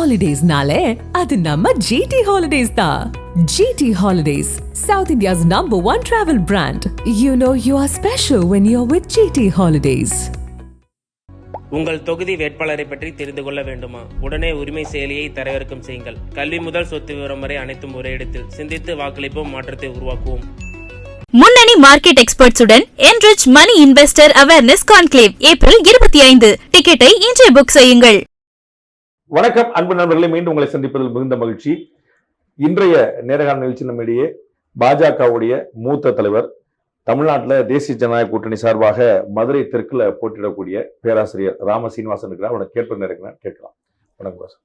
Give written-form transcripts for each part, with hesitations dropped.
Holidays-nale, adu namma GT Holidays da. GT Holidays, South India's #1 travel brand. You know you are special when you're with GT Holidays. உங்கள் தொகுதி வேட்பாளரை பற்றி தெரிந்து கொள்ள வேண்டுமா? உடனே உரிமை செயலியை தரவிறக்கம் செய்யுங்கள். கல்வி முதல் சொத்து விவரம் வரை அனைத்தும் ஒரே இடத்தில். சிந்தித்து வாக்களிப்போம், மாற்றத்தை உருவாக்குவோம். முன்னணி market எக்ஸ்பர்ட்ஸுடன் enrich money investor awareness conclave April 25. டிக்கெட்டை இன்றே புக் செய்யுங்கள். வணக்கம் அன்பு நண்பர்களே, மீண்டும் உங்களை சந்திப்பதில் மிகுந்த மகிழ்ச்சி. இன்றைய நேரகாண நிகழ்ச்சி நம்மிடையே பாஜகவுடைய மூத்த தலைவர், தமிழ்நாட்டில் தேசிய ஜனநாயக கூட்டணி சார்பாக மதுரை தெற்குல போட்டியிடக்கூடிய பேராசிரியர் ராம சீனிவாசன் இருக்கிறார். அவனை கேட்பது இருக்கிறேன், கேட்கலாம். வணக்கம் சார்.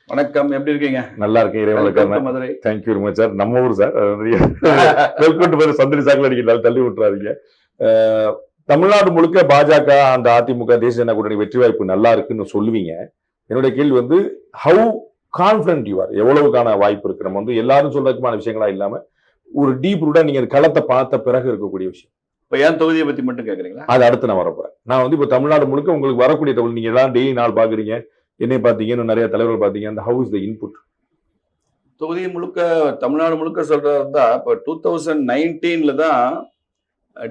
வணக்கம், எப்படி இருக்கீங்க? நல்லா இருக்கேன், இறைவனுக்கு Madurai. Thank you very much sir. நம்ம ஊர் சார், சந்திரி சாக்கில் அடிக்கிறாள், தள்ளி விட்டுறாதீங்க. தமிழ்நாடு முழுக்க பாஜக அந்த அதிமுக தேசிய ஜனநாயக கூட்டணி வெற்றி வாய்ப்பு நல்லா இருக்குன்னு சொல்லுவீங்க. என்னுடைய கேள்வி வந்து ஹவு கான்பிடன்ட் யூ ஆர், எவ்வளவுக்கான வாய்ப்பு இருக்கு? நம்ம வந்து எல்லாரும் சொல்றதுக்குமான விஷயங்களா இல்லாம ஒரு டீப் ரூட்டா நீங்க களத்தை பார்த்த பிறகு இருக்கக்கூடிய விஷயம். இப்ப ஏன் தொகுதியை பத்தி மட்டும் கேக்குறீங்களா? அது அடுத்து நான் வரப்போறேன். நான் வந்து இப்ப தமிழ்நாடு முழுக்க உங்களுக்கு வரக்கூடிய தகவல், நீங்க எல்லாம் டெய்லி நாள் பாக்குறீங்க, என்னை பாத்தீங்க, இன்னும் நிறைய தலைவர்கள் பாத்தீங்க. அந்த ஹவு இஸ் த இன்புட்? தொகுதி முழுக்க தமிழ்நாடு முழுக்க சொல்றதா இப்ப 2019 தான்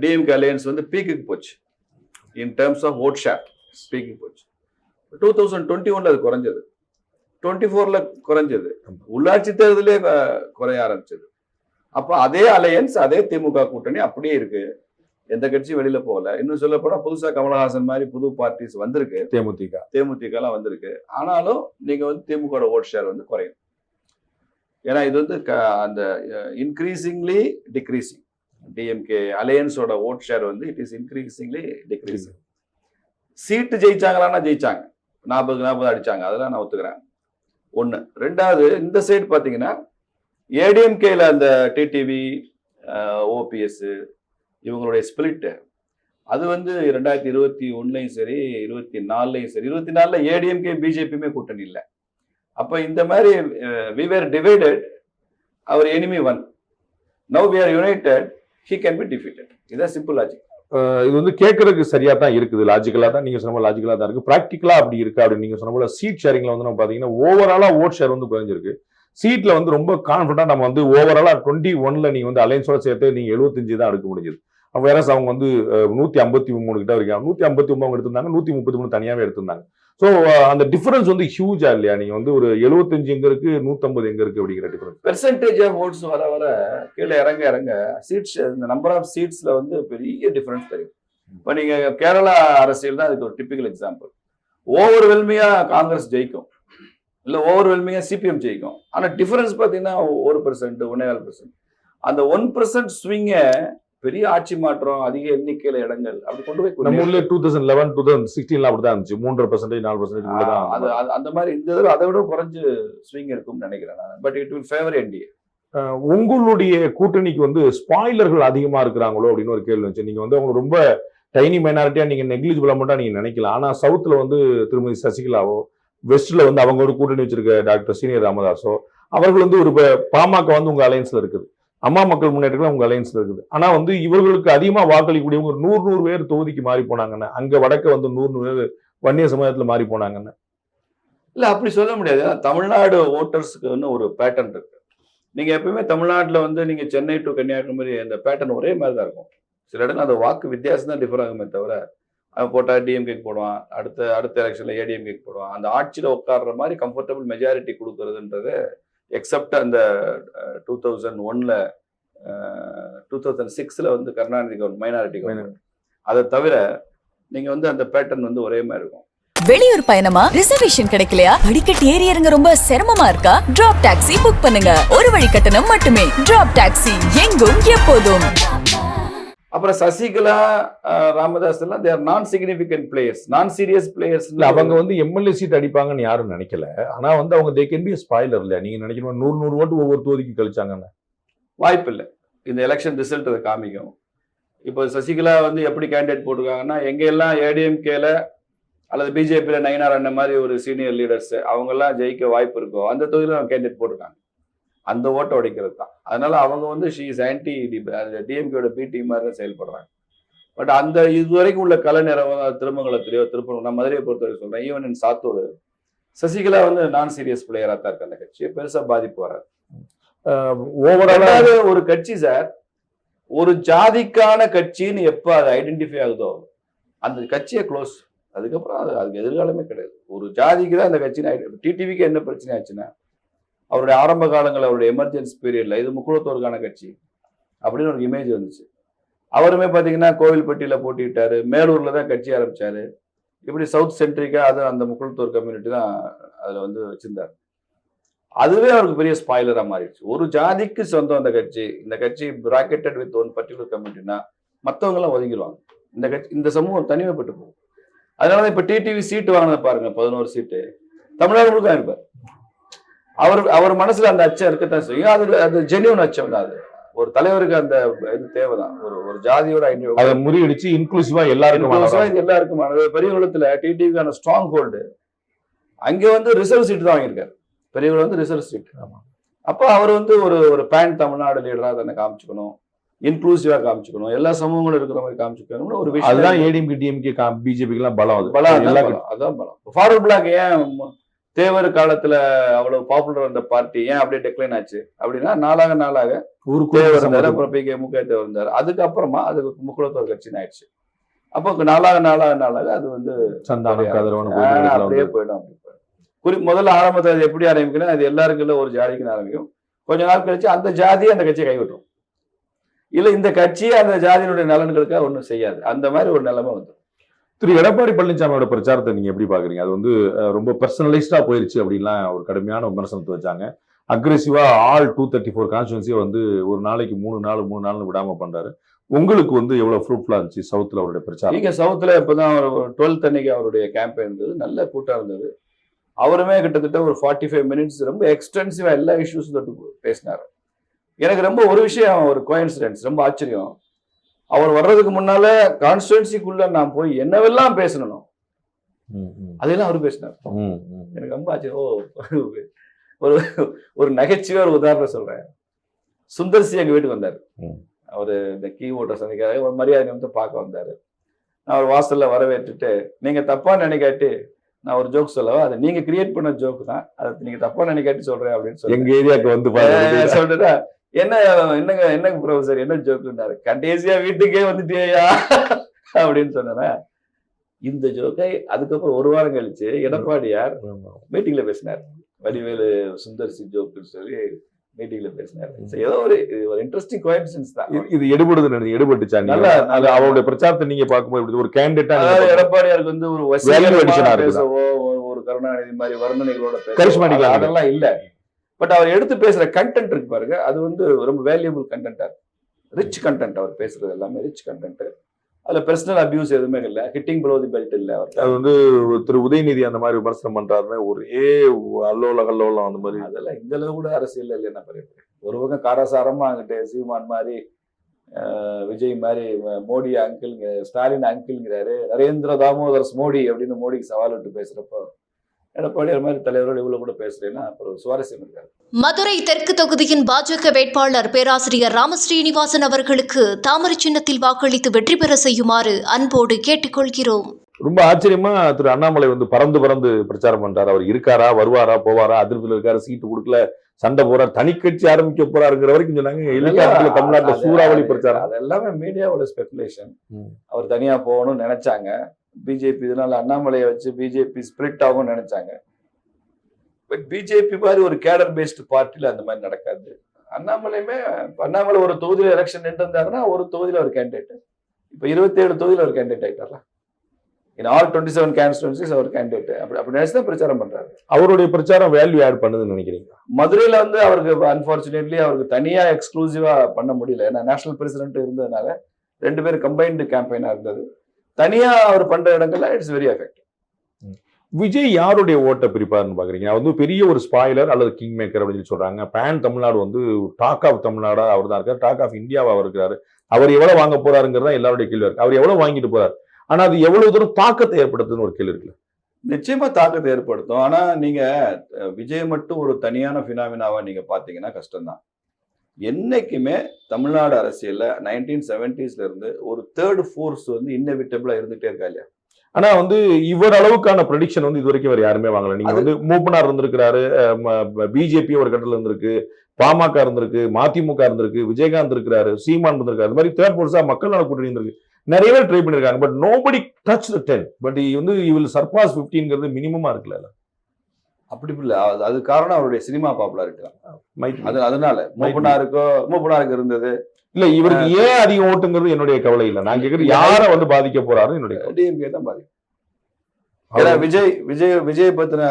டிஎம்கே அலையன்ஸ் வந்து பீக்குக்கு போச்சு. In terms of vote share பீக்குக்கு போச்சு. 2021 அது குறைஞ்சது, 24 குறைஞ்சது, உள்ளாட்சி தேர்தலே குறைய ஆரம்பிச்சது. அப்ப அதே அலையன்ஸ், அதே திமுக கூட்டணி அப்படியே இருக்கு. எந்த கட்சியும் வெளியில போகல. இன்னும் சொல்ல போனா புதுசா கமலஹாசன் மாதிரி புது பார்ட்டிஸ் வந்திருக்கு, தேமுதிக எல்லாம் வந்திருக்கு. ஆனாலும் நீங்க வந்து திமுக ஓட் ஷேர் வந்து குறையும். ஏன்னா இது வந்து அந்த இன்க்ரீசிங்லி டிக்ரீசிங். டிஎம்கே அலையன்ஸோட ஓட் ஷேர் வந்து it is increasingly decreasing. Seat ஜெயிச்சாங்களான்னா ஜெயிச்சாங்க, 40 அடிச்சாங்க, அதெல்லாம் நான் ஒத்துக்கிறேன். ஒண்ணு. ரெண்டாவது, இந்த சைடு பாத்தீங்கன்னா ஏடிஎம்கேல அந்த டிடிவி, ஓபிஎஸ் இவங்களுடைய ஸ்பிளிட் அது வந்து 2021 சரி, 24 சரி, 24 ஏடிஎம்கே பிஜேபியுமே கூட்டணி இல்லை. அப்ப இந்த மாதிரி we were divided, our enemy won. Now we are united, he can be defeated. இதான் சிம்பிள் லாஜிக். இது வந்து கேட்கறதுக்கு சரியா தான் இருக்குது, லாஜிக்கலா தான், நீங்க சொன்ன லாஜிக்கலா தான் இருக்கு. ப்ராக்டிகலா அப்படி இருக்கா அப்படின்னு நீங்க சொன்ன போல சீட் ஷேரிங்ல வந்து நம்ம பாத்தீங்கன்னா ஓவராலா ஓட் ஷேர் வந்து குறைஞ்சிருக்கு. சீட்ல வந்து ரொம்ப கான்பிடண்டா நம்ம வந்து ஓவராலா 21 நீங்க வந்து அலைன்ஸோட சேர்த்து நீங்க 75 தான் எடுக்க முடிஞ்சது. அப்ப வேற அவங்க வந்து 153 கிட்ட வரைக்கும், 159 அவங்க எடுத்திருந்தாங்க, 133 தனியாவே எடுத்திருந்தாங்க. ஸோ அந்த டிஃபரன்ஸ் வந்து ஹியூஜா இல்லையா? நீங்க வந்து ஒரு 75 எங்க இருக்கு, 150 எங்க இருக்கு அப்படிங்கிற டிஃபரன்ஸ். பெர்சன்டேஜ் ஆஃப் ஓட்ஸ் வர வர கீழே இறங்க இறங்க சீட்ஸ், இந்த நம்பர் ஆஃப் சீட்ஸ்ல வந்து பெரிய டிஃபரன்ஸ் தெரியும். இப்ப நீங்க கேரளா அரசியல் தான் இதுக்கு ஒரு டிபிக்கல் எக்ஸாம்பிள். ஓவர்வெல்மிங்கா காங்கிரஸ் ஜெயிக்கும், இல்ல ஓவர்வெல்மிங்கா சிபிஎம் ஜெயிக்கும். ஆனா டிஃபரன்ஸ் பாத்தீங்கன்னா 1%, 1.5%. அந்த 1% ஸ்விங்க பெரிய ஆட்சி மாற்றம், அதிக எண்ணிக்கையில இடங்கள் அப்படி கொண்டு போய் 2011 2016 அப்படிதான் இருந்துச்சு. 3%, 4% அந்த மாதிரி. இந்த தடவை அதை விட குறைஞ்சு ஸ்விங் இருக்கும்னு நினைக்கிறேன். But it will favour NDA. உங்களுடைய கூட்டணிக்கு வந்து ஸ்பாயிலர்கள் அதிகமா இருக்கிறாங்களோ அப்படின்னு ஒரு கேள்வி வந்துச்சு. நீங்க வந்து அவங்க ரொம்ப டைனி மைனாரிட்டியா நீங்க நெக்லிஜிபிளா மட்டும் நீங்க நினைக்கலாம். ஆனா சவுத்துல வந்து திருமதி சசிகலாவோ, வெஸ்ட்ல வந்து அவங்க ஒரு கூட்டணி வச்சிருக்க டாக்டர் சீனியர் ராமதாஸோ, அவர்கள் வந்து ஒரு பாமக வந்து உங்க அலையன்ஸ்ல இருக்குது, அம்மா மக்கள் முன்னேற்றங்கள் உங்க அலையன்ஸ்ல இருக்குது. ஆனா வந்து இவர்களுக்கு அதிகமா வாக்களிக்கக்கூடியவங்க 100 பேர் தொகுதிக்கு மாறி போனாங்கன்னு, அங்க வடக்க வந்து 100 பேர் வன்னிய சமுதாயத்துல மாறி போனாங்கன்னு. இல்ல அப்படி சொல்ல முடியாது. தமிழ்நாடு ஓட்டர்ஸுக்கு வந்து ஒரு பேட்டர்ன் இருக்கு. நீங்க எப்பயுமே தமிழ்நாட்டுல வந்து நீங்க சென்னை டு கன்னியாகுமரி அந்த பேட்டர்ன் ஒரே மாதிரி தான் இருக்கும். சில இடங்கள் அந்த வாக்கு வித்தியாசம் தான் டிஃபர் ஆகுமே தவிர, அவன் போட்டா டிஎம்கேக்கு போடுவான், அடுத்த எலெக்ஷன்ல ஏடிஎம்கேக்கு போடுவான். அந்த ஆட்சியில உட்கார்ற மாதிரி கம்ஃபர்டபுள் மெஜாரிட்டி கொடுக்கறதுன்றது, எக்ஸப்ட் அந்த 2001 2006 வந்து கருணாநிதி கவர்மெண்ட் மைனாரிட்டி கவர்மெண்ட், அதை தவிர நீங்க வந்து அந்த பேட்டர்ன் வந்து ஒரே மாதிரி இருக்கும். வெளியூர் பயணமா ரிசர்வேஷன் கிடைக்கலையா, படிக்கட்டு ஏறி இறங்க ரொம்ப சிரமமா இருக்கா, டிராப் டாக்ஸி புக் பண்ணுங்க. ஒரு வழி கட்டணம் மட்டுமே. டிராப் டாக்ஸி, எங்கும் எப்போதும். அப்புறம் சசிகலா, ராமதாஸ் எல்லாம் they are non-significant players, non-serious players. அவங்க வந்து எம்எல்ஏ சீட் அடிப்பாங்கன்னு யாரும் நினைக்கல. ஆனா வந்து அவங்க they can be a spoiler இல்லையா? நீங்க நினைக்கணும் 100 ஓட்டு ஒவ்வொரு தொகுதிக்கு கழிச்சாங்கன்னு. வாய்ப்பு இல்லை. இந்த எலெக்ஷன் ரிசல்ட் அதை காமிக்கும். இப்போ சசிகலா வந்து எப்படி கேண்டிடேட் போட்டிருக்காங்கன்னா, எங்க எல்லாம் ஏடிஎம்கேல அல்லது பிஜேபியில நயினார் அண்ணன் மாதிரி ஒரு சீனியர் லீடர்ஸ் அவங்க எல்லாம் ஜெயிக்க வாய்ப்பு இருக்கோ அந்த தொகுதியில கேண்டிடேட் போட்டிருக்காங்க. அந்த ஓட்டை உடைக்கிறது தான். அதனால அவங்க வந்து ஷீ இஸ் ஆன்டி டிஎம்கேயோட பி டீம் மாதிரி தான் செயல்படுறாங்க. பட் அந்த இதுவரைக்கும் உள்ள கலை நிறவ திருமங்கலத்திலேயோ திருப்பூர், நான் மதுரையை பொறுத்தவரை சொல்றேன், ஈவன் இன் சாத்தூர் சசிகலா வந்து நான் சீரியஸ் பிளேயரா தான் இருக்கு அந்த கட்சி, பெருசா பாதிப்பு வராது. ஓவராலா ஒரு கட்சி சார், ஒரு ஜாதிக்கான கட்சின்னு எப்ப அது ஐடென்டிஃபை ஆகுதோ அந்த கட்சியை க்ளோஸ். அதுக்கப்புறம் அதுக்கு எதிர்காலமே கிடையாது. ஒரு ஜாதிக்கு தான் அந்த கட்சி. டிடிவிக்கு என்ன பிரச்சனை ஆச்சுன்னா, அவருடைய ஆரம்ப காலங்கள், அவருடைய எமர்ஜென்சி பீரியட்ல இது முக்குளத்தோருக்கான கட்சி அப்படின்னு ஒரு இமேஜ் வந்துச்சு. அவருமே பாத்தீங்கன்னா கோவில்பட்டியில போட்டிட்டாரு, மேலூர்ல தான் கட்சி ஆரம்பிச்சாரு. இப்படி சவுத் சென்ட்ரிக்கா அது அந்த முக்குளத்தூர் கம்யூனிட்டி தான் அதுல வந்து வச்சிருந்தாரு. அதுவே அவருக்கு பெரிய ஸ்பாய்லரா மாறிடுச்சு. ஒரு ஜாதிக்கு சொந்தம் அந்த கட்சி, இந்த கட்சி பிராக்கெட்டட் வித் ஒன் பர்டிகுலர் கம்யூனிட்டினா மற்றவங்க எல்லாம் ஒதுங்கிடுவாங்க. இந்த கட்சி, இந்த சமூகம் தனிமைப்பட்டு போகும். அதனால இப்ப டிடிவி சீட்டு வாங்கினதை பாருங்க, 11 சீட்டு தமிழ்நாடு முழுக்க இருப்பார். அவர் மனசுல அந்த அச்சம் இருக்கத்தான் செய்யும். அது ஜென்யூன் அச்சம் தான். அது ஒரு தலைவருக்கு அந்த இது தேவைதான். ஒரு ஜாதியோட அதை முறியடிச்சு இன்க்ளூசிவா எல்லாருக்கும் பெரியகுளத்துல டிடிவிக்கான ஸ்ட்ராங் ஹோல்டு. அங்க வந்து ரிசர்வ் சீட் தான் வாங்கியிருக்காரு. பெரியவர் வந்து ரிசர்வ் சீட். அப்ப அவர் வந்து ஒரு பேன் தமிழ்நாடு லீடரா தன்னை காமிச்சுக்கணும், இன்க்ளூசிவா காமிச்சுக்கணும், எல்லா சமூகங்களும் இருக்கிற மாதிரி காமிச்சுக்கணும் ஒரு விஷயம். அதுதான் ஏடிஎம்கே டிஎம்கே பிஜேபிக்கு எல்லாம் பலம். அதான் பலம். ஃபார்வர்ட் பிளாக் ஏன் தேவர் காலத்துல அவ்வளவு பாப்புலர் அந்த பார்ட்டி ஏன் அப்படியே டெக்ளைன் ஆச்சு அப்படின்னா, நாளாக தேவர் இருந்தாரு, அப்புறம் பிகே முகே தேவர் இருந்தாரு, அதுக்கப்புறமா அது முக்குளத்தோர் கட்சின்னு ஆயிடுச்சு. அப்போ நாளாக அது வந்து அப்படியே போயிடும். முதல்ல ஆரம்பத்தில் அது எப்படி ஆரம்பிக்கணும், அது எல்லாருக்கும் இல்லை, ஒரு ஜாதிக்குன்னு ஆரம்பிக்கும். கொஞ்ச நாள் கழிச்சு அந்த ஜாதியை அந்த கட்சியை கைவிட்டுரும். இல்ல இந்த கட்சியை அந்த ஜாதியினுடைய நலன்களுக்காக ஒன்றும் செய்யாது. அந்த மாதிரி ஒரு நிலைமை வந்து திரு எடப்பாடி பழனிசாமியோட பிரச்சாரத்தை நீங்க எப்படி பாக்குறீங்க? அது வந்து ரொம்ப பர்சனலைஸ்டா போயிருச்சு அப்படின்லாம் ஒரு கடுமையான விமர்சனத்தை வச்சாங்க. அக்ரெசிவா ஆல் 234 கான்ஸ்டியூன்சியை வந்து ஒரு நாளைக்கு 3 நாள் விடாம பண்றாரு. உங்களுக்கு வந்து எவ்வளவு ஃப்ரூட்ஃபுல்லா இருந்துச்சு சவுத்துல அவருடைய பிரச்சாரம்? நீங்க சவுத்துல இப்பதான் ஒரு 12th அன்னைக்கு அவருடைய கேம்பெயின் இருந்தது, நல்ல கூட்டம் இருந்தது. அவருமே கிட்டத்தட்ட ஒரு 45 மினிட்ஸ் ரொம்ப எக்ஸ்டென்சிவா எல்லா இஷ்யூஸும் தொட்டு பேசினாரு. எனக்கு ரொம்ப ஒரு விஷயம், ஒரு கோயின்சிடென்ஸ், ரொம்ப ஆச்சரியம். அவர் வர்றதுக்கு முன்னால கான்ஸ்டிடுவன்சிக்குள்ள நான் போய் என்னவெல்லாம் பேசணும் அதெல்லாம் அவர் பேசினார். எனக்கு ரொம்ப ஆச்சரியம். ஒரு நகைச்சுவை ஒரு உதாரணம் சொல்றேன். சுந்தர்சி எங்க வீட்டுக்கு வந்தாரு. அவரு இந்த கீ ஓட்டர் சந்திக்காரு, ஒரு மரியாதை வந்து பார்க்க வந்தாரு. நான் அவர் வாசல்ல வரவேற்றுட்டு, நீங்க தப்பா நினைக்காட்டி நான் ஒரு ஜோக் சொல்லவா, அதை நீங்க கிரியேட் பண்ண ஜோக் தான், அதை நீங்க தப்பா நினைக்காட்டி சொல்றேன் அப்படின்னு சொல்லி எங்க ஏரியாவுக்கு வந்து சொல்றா. என்னங்க ப்ரொஃபசர் என்ன ஜோக்குன்னாரு. கடைசியா வீட்டுக்கே வந்துட்டியா அப்படின்னு சொன்ன. இந்த ஜோக்கை அதுக்கப்புறம் ஒரு வாரம் கழிச்சு எடப்பாடியார் மீட்டிங்ல பேசினார். வடிவேலு சுந்தர்சி ஜோக்குன்னு சொல்லி மீட்டிங்ல பேசினார். ஏதோ ஒரு இன்ட்ரெஸ்டிங் கோயின்சிடென்ஸ் தான். இது எடுபட்டுச்சா? அவருடைய பிரச்சாரத்தை நீங்க பார்க்கும்போது ஒரு கேண்டிடேட்டா எடப்பாடியாருக்கு வந்து ஒரு பேசவோ, ஒரு கருணாநிதி மாதிரி வர்ணனைகளோட பேச அதெல்லாம் இல்ல. பட் அவர் எடுத்து பேசுற கண்டென்ட் இருக்கு பாருங்க, அது வந்து ரொம்ப வேல்யூபிள் கண்டென்ட், ரிச் கண்டென்ட். அவர் பேசுறது எல்லாமே ரிச் கண்டென்ட். அதுல பர்சனல் அபியூஸ் எதுவுமே இல்ல, ஹிட்டிங் பிலோ தி பெல்ட் இல்ல. அது வந்து திரு உதயநிதி அந்த மாதிரி விமர்சனம் பண்றாருன்னு ஒரே அல்லோலம் அந்த மாதிரி. அதெல்லாம் இந்த அளவு கூட அரசியல் இல்லை. என்ன பண்ண ஒரு பக்கம் காரசாரமா அங்கிட்ட சீமான் மாதிரி, விஜய் மாதிரி, மோடி அங்கிள், ஸ்டாலின் அங்கிள்ங்கிறாரு, நரேந்திர தாமோதர் மோடி அப்படின்னு மோடிக்கு சவால் விட்டு பேசுறப்போ எடப்பாடியார் மாதிரி தலைவரோடு இவ்வளவு கூட பேசுறேன்னா அப்புறம் சுவாரஸ்யம் இருக்காது. மதுரை தெற்கு தொகுதியின் பாஜக வேட்பாளர் பேராசிரியர் ராமஸ்ரீனிவாசன் அவர்களுக்கு தாமரை சின்னத்தில் வாக்களித்து வெற்றி பெற செய்யுமாறு அன்போடு கேட்டுக்கொள்கிறோம். ரொம்ப ஆச்சரியமா திரு அண்ணாமலை வந்து பறந்து பிரச்சாரம் பண்றாரு. அவர் இருக்காரா, வருவாரா, போவாரா, அதிருப்தியில் இருக்காரு, சீட்டு கொடுக்கல, சண்டை போறாரு, தனி கட்சி ஆரம்பிக்க போறாருங்கிற வரைக்கும் சொன்னாங்க. தமிழ்நாட்டுல சூறாவளி பிரச்சாரம். அது எல்லாமே மீடியாவோட ஸ்பெகுலேஷன். அவர் தனியா போகணும்னு நினைச்சாங்க. பிஜேபி இதனால அண்ணாமலையை வச்சு பிஜேபி ஸ்பிளிட் ஆகும்னு நினைச்சாங்க. பட் பிஜேபி மாதிரி ஒரு கேடர் பேஸ்டு பார்ட்டில அந்த மாதிரி நடக்காது. அண்ணாமலை ஒரு தொகுதியில எலெக்ஷன் நின்று இருந்தாருன்னா ஒரு தொகுதியில ஒரு கேண்டிடேட். இப்ப 27 தொகுதியில ஒரு கேண்டிடேட் ஆயிட்டாரா? இன் ஆல் 27 கான்ஸ்டிடுவன்சிஸ் அவர் கேண்டிடேட். அப்படி நினைச்சுதான் பிரச்சாரம் பண்றாரு. அவருடைய பிரச்சாரம் வேல்யூ ஆட் பண்ணுதுன்னு நினைக்கிறீங்க? மதுரையில வந்து அவருக்கு அன்பார்ச்சுனேட்லி அவருக்கு தனியா எக்ஸ்க்ளூசிவா பண்ண முடியல. ஏன்னா நேஷனல் பிரசிடென்ட் இருந்ததுனால 2 பேரும் கம்பைன்டு கேம்பெயினா இருந்தது. தனியா அவர் பண்ற இடங்கள்ல இட்ஸ் வெரி எஃபெக்டிவ். விஜய் யாருடைய ஓட்டை பிரிப்பாருன்னு பாக்குறீங்க? வந்து பெரிய ஒரு ஸ்பாயிலர் அல்லது கிங் மேக்கர் அப்படின்னு சொல்றாங்க. பேன் தமிழ்நாடு வந்து டாக் ஆஃப் தமிழ்நாடா அவர் தான் இருக்காரு, டாக் ஆஃப் இந்தியாவா அவர் இருக்கிறாரு. அவர் எவ்வளவு வாங்க போறாருங்கிறதா எல்லாருடைய கேள்வி இருக்கு. அவர் எவ்வளவு வாங்கிட்டு போறாரு, ஆனா அது எவ்வளவு தூரம் தாக்கத்தை ஏற்படுத்துன்னு ஒரு கேள்வி இருக்குல்ல? நிச்சயமா தாக்கத்தை ஏற்படுத்தும். ஆனா நீங்க விஜய் மட்டும் ஒரு தனியான பினாமினாவா நீங்க பாத்தீங்கன்னா கஷ்டம்தான். என்னைக்குமே தமிழ்நாடு அரசியல்ல 1970s இருந்து ஒரு தேர்ட் ஃபோர்ஸ் வந்து இன்னெவிட்டபிளா இருந்துட்டே இருக்கா இல்லையா? ஆனா வந்து இவர் அளவுக்கான ப்ரெடிக்ஷன் வந்து இது வரைக்கும் வேற யாருமே வாங்கல. நீங்க வந்து மூப்பனார் இருந்திருக்கிறாரு, பிஜேபி ஒரு கட்டத்துல இருந்திருக்கு, பாமக இருந்திருக்கு, மதிமுக இருந்திருக்கு, விஜயகாந்த் இருக்கிறாரு, சீமான் இருந்திருக்காரு. அது மாதிரி தேர்ட் ஃபோர்ஸா மக்கள் நல கூட்டணி இருந்திருக்கு. நிறைய பேர் ட்ரை பண்ணிருக்காங்க. But nobody touch the 10. But வந்து வில் சர்பாஸ் 15ங்கிறது மினிமமா இருக்குல்ல. அப்படி இல்ல, அது காரணம் அவருடைய சினிமா பாப்புலாரிட்டி தான். அதனால மூப்பனாருக்கு இருந்தது. இல்ல இவருக்கு ஏன் அதிகம் ஓட்டுங்கிறது என்னுடைய கவலை இல்ல. நான் கேக்குறது யார வந்து பாதிக்க போறாரு என்னுடைய டிஎம்கே தான் பாதிக்கும். ஏன்னா விஜய் பத்தின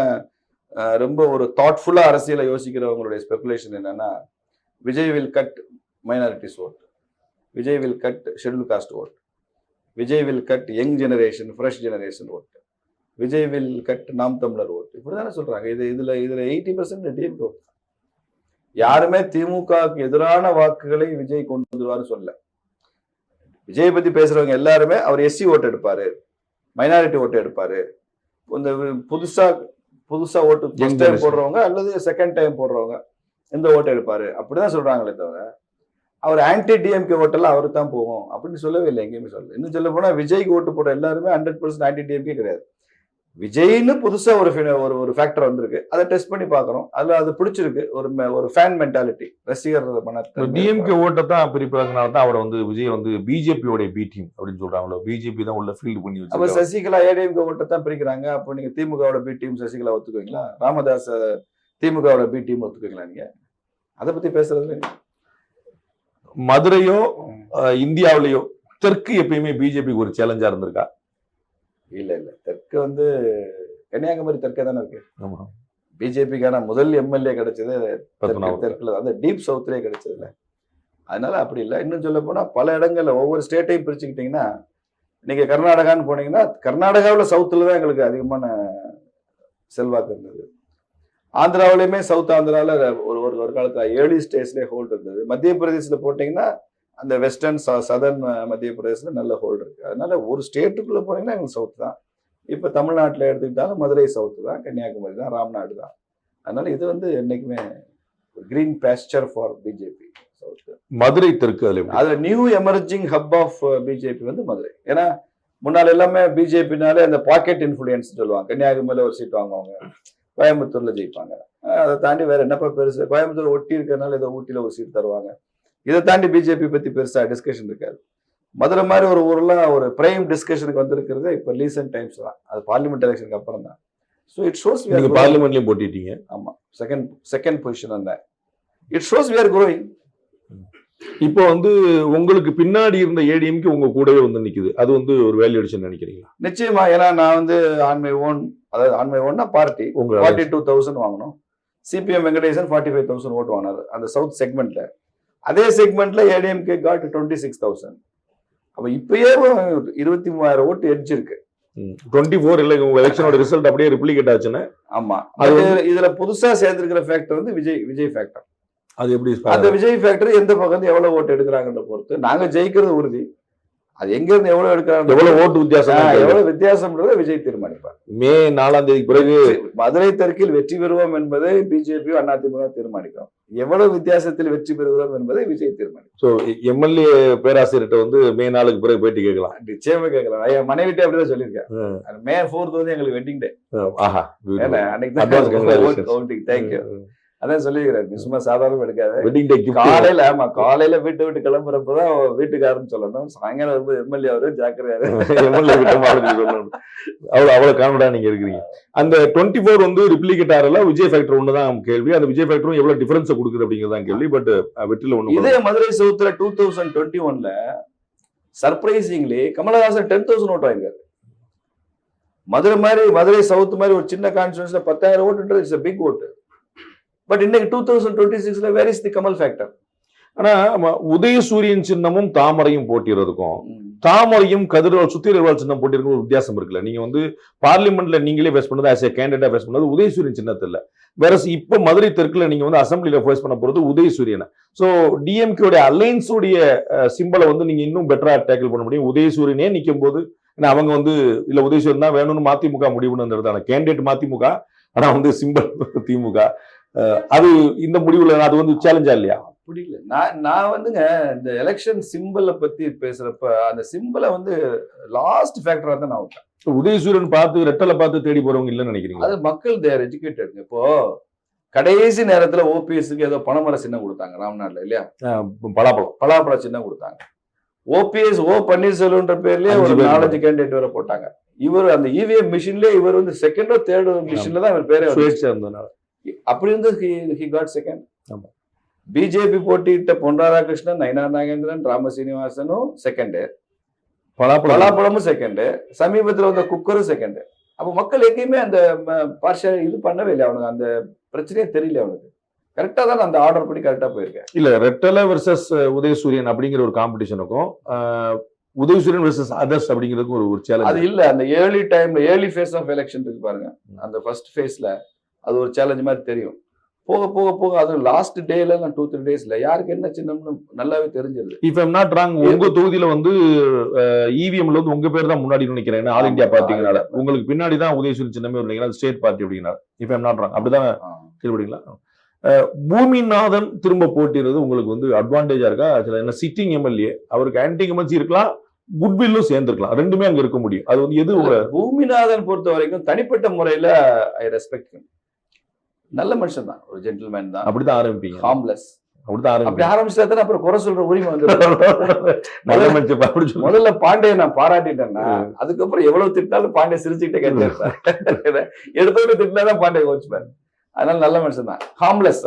ரொம்ப ஒரு தாட்ஃபுல்லா அரசியலை யோசிக்கிறவங்களுடைய ஸ்பெகுலேஷன் என்னன்னா, Vijay will cut minorities vote, Vijay will cut schedule caste vote, Vijay will cut young generation fresh generation vote, Vijay will cut Naam Tamilar vote, இப்படிதானே சொல்றாங்க. இதுல 80% டிஎம்கே ஓட். யாருமே திமுகவுக்கு எதிரான வாக்குகளை விஜய் கொண்டு வந்துருவாருன்னு சொல்ல. விஜய் பத்தி பேசுறவங்க எல்லாருமே அவர் எஸ்சி ஓட்டு எடுப்பாரு, மைனாரிட்டி ஓட்டு எடுப்பாரு, இந்த புதுசா ஓட்டு ஃபர்ஸ்ட் டைம் போடுறவங்க அல்லது செகண்ட் டைம் போடுறவங்க இந்த ஓட்டு எடுப்பாரு அப்படிதான் சொல்றாங்களே தவிர அவர் ஆன்டி டிஎம்கே ஓட்டெல்லாம் அவரு தான் போகும் அப்படின்னு சொல்லவே இல்லை, எங்கேயுமே சொல்லல. இன்னும் சொல்ல போனா விஜய்க்கு ஓட்டு போட எல்லாருமே 100% ஆன்டி டிஎம்கே கிடையாது. விஜய்னு புதுசா ஒரு ஃபேக்டர் வந்திருக்கு, அதை டெஸ்ட் பண்ணி பாக்குறோம். அதுல அது பிடிச்சிருக்கு, ஒரு ஃபேன் மென்டாலிட்டி, ரசிகர் மனத்தை. டிஎம்கே ஓட்டை தான் பிரிப்பதனால தான் அவரை வந்து விஜய் வந்து பிஜேபியோட பி டீம் அப்படின்னு சொல்றாங்களோ. பிஜேபி தான் உள்ள ஃபீல்டு பண்ணி வச்சு. அப்ப சசிகலா ஏடிஎம்கே ஓட்டை தான் பிரிக்கிறாங்க. அப்போ நீங்க திமுகவோட பி டீம் சசிகலா ஒத்துக்குவீங்களா? ராமதாஸ் திமுகவோட பி டீம் ஒத்துக்குவீங்களா? நீங்க அதை பத்தி பேசுறதுல மதுரையோ இந்தியாவிலேயோ தெற்கு எப்பயுமே பிஜேபிக்கு ஒரு சேலஞ்சா இருந்திருக்கா? இல்ல தெற்கு வந்து கன்னியாகுமரி தெற்கே தானே இருக்கு. பிஜேபிக்கான முதல் எம்எல்ஏ கிடைச்சது தெற்குல, அந்த டீப் சவுத்லயே கிடைச்சதுல. அதனால அப்படி இல்லை. இன்னும் சொல்ல போனா பல இடங்கள்ல ஒவ்வொரு ஸ்டேட்டையும் பிரிச்சுக்கிட்டீங்கன்னா, நீங்க கர்நாடகான்னு போனீங்கன்னா கர்நாடகாவில் சவுத்துல தான் எங்களுக்கு அதிகமான செல்வாக்கு இருந்தது. ஆந்திராவிலையுமே சவுத் ஆந்திராவில் ஒரு காலத்துல ஏர்லி ஸ்டேஜ்லேயே ஹோல்டு இருந்தது. மத்திய பிரதேசத்துல போட்டீங்கன்னா அந்த வெஸ்டர்ன் சதர்ன் மத்திய பிரதேசத்துல நல்ல ஹோல்டு இருக்கு. அதனால ஒரு ஸ்டேட்டுக்குள்ள போனீங்கன்னா எங்களுக்கு சவுத் தான். இப்ப தமிழ்நாட்டில் எடுத்துக்கிட்டாலும் மதுரை சவுத்து தான், கன்னியாகுமரி தான், ராம்நாடு தான். அதனால இது வந்து என்னைக்குமே green pasture for BJP. Madurai தெற்கு அதுல new emerging hub of BJP வந்து மதுரை. ஏன்னா முன்னாள் எல்லாமே பிஜேபினாலே அந்த பாக்கெட் இன்ஃபுளுயன்ஸ் சொல்லுவாங்க. கன்னியாகுமரியில ஒரு சீட் வாங்குவாங்க, கோயம்புத்தூர்ல ஜெயிப்பாங்க. அதை தாண்டி வேற என்னப்பா பெருசு, கோயம்புத்தூர் ஒட்டி இருக்கிறதுனால ஏதோ ஊட்டியில ஒரு சீட் தருவாங்க. இதை தாண்டி பிஜேபி பத்தி பெருசா டிஸ்கஷன் இருக்காது. மதுரை மாதிரி ஒரு ஊர்லாம் ஒரு பிரைம் டிஸ்கஷனுக்கு வந்திருக்கிறது இப்ப ரீசென்ட் டைம்ஸ் தான். அது பார்லிமெண்ட் எலெக்ஷனுக்கு அப்புறம் தான். ஸோ இட் ஷோஸ் பார்லிமெண்ட்லயும் போட்டிட்டீங்க. ஆமா, செகண்ட் பொசிஷன் அந்த it shows we are growing. இப்போ வந்து உங்களுக்கு பின்னாடி இருந்த ஏடிஎம்க்கு உங்க கூடவே வந்து நிக்குது, அது வந்து ஒரு வேல்யூ அடிஷன் நினைக்கிறீங்களா? நிச்சயமா. ஏன்னா நான் வந்து ஆன் மை ஓன், அதாவது ஆன் மை ஓன்னா பார்ட்டி 42,000 வாங்கணும். சிபிஎம் வெங்கடேசன் 45,000 ஓட்டு வாங்கினார் அந்த சவுத் செக்மெண்ட்ல. அதே செக்மெண்ட்ல ஏடிஎம்கே காட் 26,000. அப்ப இப்பயே 23,000 ஓட்டு எட்ஜ் இருக்கு. 24 இல்ல உங்க எலெக்ஷனோட ரிசல்ட் அப்படியே ரிப்ளிகேட் ஆச்சுன்னா. ஆமா, அது இதுல புதுசா சேர்ந்திருக்கிற ஃபேக்டர் வந்து விஜய் ஃபேக்டர். அது எப்படி அந்த விஜய் ஃபேக்டர் எந்த பக்கம் எவ்வளவு ஓட்டு எடுக்கிறாங்கன்ற பொறுத்து நாங்க ஜெயிக்கிறது உறுதி. அது எங்க இருந்து எவ்வளவு எடுக்கிறாங்க, எவ்வளவு ஓட்டு வித்தியாசம், எவ்வளவு வித்தியாசம்ன்றதை விஜய் தீர்மானிப்பார். மே 4 பிறகு மதுரை தெற்கில் வெற்றி பெறுவோம் என்பதை பிஜேபி அதிமுக தீர்மானிக்கும். எவ்வளவு வித்தியாசத்தில் வெற்றி பெறுகிறோம் என்பதை விஜய் தீர்மானிக்கும். சோ எம்எல்ஏ பேராசிரியர்கிட்ட வந்து மே 4 பிறகு போயிட்டு கேட்கலாம். நிச்சயமா கேட்கலாம். என் மனைவிட்டே அப்படிதான் சொல்லியிருக்கேன். மே 4 வந்து எங்களுக்கு வெட்டிங் டே. ஆஹா, அன்னைக்கு தேங்க்யூ. அதான் சொல்லிக்கிறேன், சும்மா சாதாரணம் எடுக்காது. காலையில வீட்டை விட்டு கிளம்புறப்பதான் வீட்டுக்காரன்னு சொல்லணும். சாயங்காலம் வரும்போது எம்எல்ஏ அவரு ஜாக்கிரதையாரு அவ்வளவு கான்பிடன்டா நீங்க இருக்கிறீங்க. அந்த 24 வந்து ரிப்ளிகேட் ஆகல. விஜய் ஃபேக்டர் ஒண்ணுதான் கேள்வி. அந்த விஜய் ஃபேக்டரும் எவ்வளவு டிஃபரன்ஸ் கொடுக்குது அப்படிங்கறதான் கேள்வி. பட் வெற்றில ஒண்ணு. இதே மதுரை சவுத்துல 2021ல சர்ப்ரைசிங்லி கமலஹாசன் 10,000 ஓட்டு வாங்கிருக்காரு. மதுரை சவுத் மாதிரி ஒரு சின்ன கான்ஸ்டிட்யூன்சில 10,000 ஓட்டுன்றது இட்ஸ் a big ஓட்டு. பட் இன்னைக்கு 2026ல where is the Kamal factor? ஆனா உதயசூரியன் சின்னமும் தாமரையும் போட்டிறதுக்கும் தாமரையும் கதிரவால் சுத்திரவால் சின்னம் போட்டிருக்கும் ஒரு வித்தியாசம் இருக்குல்ல. நீங்க வந்து பார்லிமெண்ட்ல நீங்களே ஃபேஸ் பண்ணது ஆஸ் ஏ கேண்டிடேட்டா ஃபேஸ் பண்ணது உதயசூரியன் சின்னத்துல. வேற இப்ப மதுரை தெற்குல நீங்க வந்து அசம்பிளில ஃபேஸ் பண்ண போறது உதயசூரியனை. சோ டிஎம்கே அலைன்ஸ் உடைய சிம்பலை வந்து நீங்க இன்னும் பெட்டரா டேக்கிள் பண்ண முடியும். உதயசூரியனே நிக்கும் போது அவங்க வந்து இல்ல உதயசூரியன் தான் வேணும்னு மதிமுக முடிவுன்னு கேண்டிடேட் மதிமுக, ஆனா வந்து சிம்பல் திமுக. அது இந்த முடிவுல அது வந்து சேலஞ்சா இல்லையா? அப்படி இல்லை. நான் வந்துங்க இந்த எலெக்ஷன் சிம்பிளை பத்தி பேசுறப்ப அந்த சிம்பிளை வந்து லாஸ்ட் ஃபேக்டரா தான் நான் விட்டேன். உதயசூரியன் பார்த்து ரெட்டலை பார்த்து தேடி போறவங்க இல்லைன்னு நினைக்கிறீங்களா? அது மக்கள் தேர் எஜுகேட்டட். இப்போ கடைசி நேரத்துல ஓபிஎஸ்க்கு ஏதோ பணமர சின்னம் கொடுத்தாங்க ராம்நாட்ல இல்லையா, பலாப்பழம் பலாப்பழ சின்னம் கொடுத்தாங்க. ஓபிஎஸ் ஓ பன்னீர்செல்வம்ன்ற பேர்லயே ஒரு 4-5 கேண்டிடேட் வரை போட்டாங்க. இவர் அந்த இவிஎம் மிஷின்லயே இவர் வந்து செகண்டோ தேர்டோ மிஷின்ல தான் இவர் பேரே சுயேட்சையா இருந்ததுனால அப்படி இருந்து he got second. ஆமா. பிஜேபி போட்டியிட்ட பொன் ராதாகிருஷ்ணன், நயினார் நாகேந்திரன், ராம சீனிவாசனும் செகண்ட், பலாப்பழமும் செகண்ட், சமீபத்தில் வந்த குக்கரும் செகண்ட். அப்போ மக்கள் எங்கேயுமே அந்த பார்ஷியல் இது பண்ணவே இல்லை. அவனுக்கு அந்த பிரச்சனையே தெரியல. அவனுக்கு கரெக்டா தான் அந்த ஆர்டர் படி கரெக்டா போயிருக்கேன். இல்ல ரெட்டலை வெர்சஸ் உதயசூரியன் அப்படிங்கிற ஒரு காம்படிஷனுக்கும் உதயசூரியன் வெர்சஸ் அதர்ஸ் அப்படிங்கிறதுக்கும் ஒரு சேலஞ்ச் அது இல்ல. அந்த ஏர்லி ஃபேஸ் ஆஃப் எலெக்ஷன் இருக்கு பாருங்க, அந்த ஃபர்ஸ்ட் ஃபேஸ்ல அது ஒரு சேலஞ்ச் மாதிரி தெரியும். போக போக போக அது லாஸ்ட் டேல 2-3 டேஸ்ல யாருக்கு என்ன சின்னம்னு நல்லாவே தெரிஞ்சிருது. இஃப் ஐம் நாட் ராங், உங்க தொகுதியில வந்து இவிஎம்ல வந்து உங்க பேர் தான் முன்னாடி நினைக்கிறேன். ஆல் இந்தியா பார்ட்டிங்கனால உங்களுக்கு பின்னாடி தான் உதயசூரியன் சின்னமே நினைக்கிறேன், ஸ்டேட் பார்ட்டி அப்படின்னா. இஃப் ஐம் நாட் ராங், அப்படிதான் கேள்விப்பட்டீங்களா? பூமிநாதன் திரும்ப போட்டிடுறது உங்களுக்கு வந்து அட்வான்டேஜா இருக்கா? சில என்ன சிட்டிங் எம்எல்ஏ, அவருக்கு ஆன்டி கமென்சி இருக்கலாம், குட்வில்லும் சேர்ந்திருக்கலாம், ரெண்டுமே அங்க இருக்க முடியும். அது வந்து எது பூமிநாதன் பொறுத்த வரைக்கும் தனிப்பட்ட முறையில ஐ ரெஸ்பெக்ட். நல்ல மனுஷன் தான், ஒரு ஜென்டில்மேன் தான். அப்படிதான் ஆரம்பிப்பீங்க, ஹார்ம்லெஸ். அப்படி ஆரம்பிச்சா அப்புறம் குறை சொல்ற உரிமை வந்து நல்ல முதல்ல பாண்டிய நான் பாராட்டிட்டேன்னா அதுக்கப்புறம் எவ்வளவு திட்டாலும் பாண்டிய சிரிச்சுக்கிட்டே கேட்டு எடுத்தோட திட்டினாதான் பாண்டிய கோச்சுப்பாரு. அதனால நல்ல மனுஷன் தான், ஹார்ம்லெஸ்.